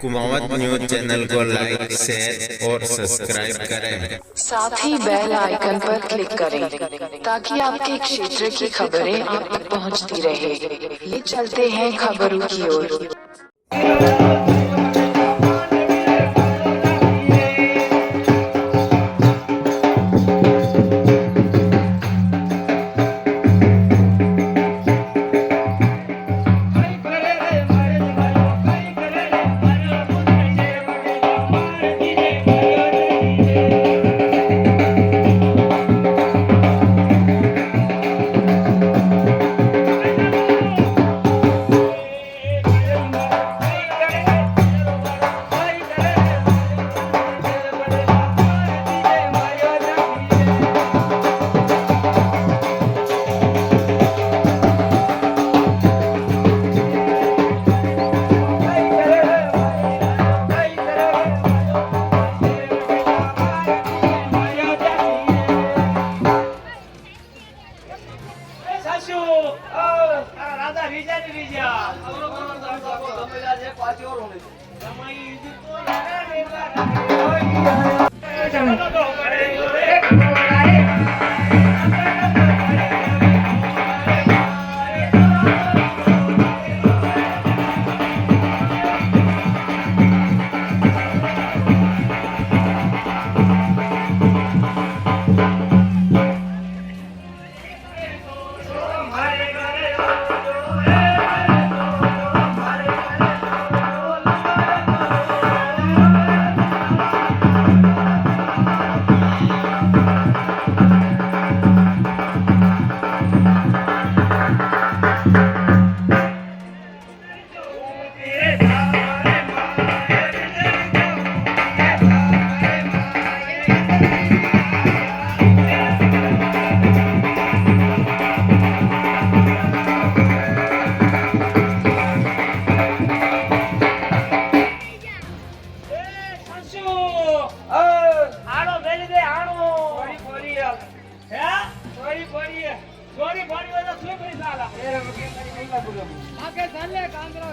Kumawat news channel को like share और subscribe करें, साथ ही बेल आइकन पर क्लिक करें ताकि आपके क्षेत्र की खबरें आप तक पहुंचती रहे। ये चलते हैं खबरों की ओर। આકે ચાલે કાંદરા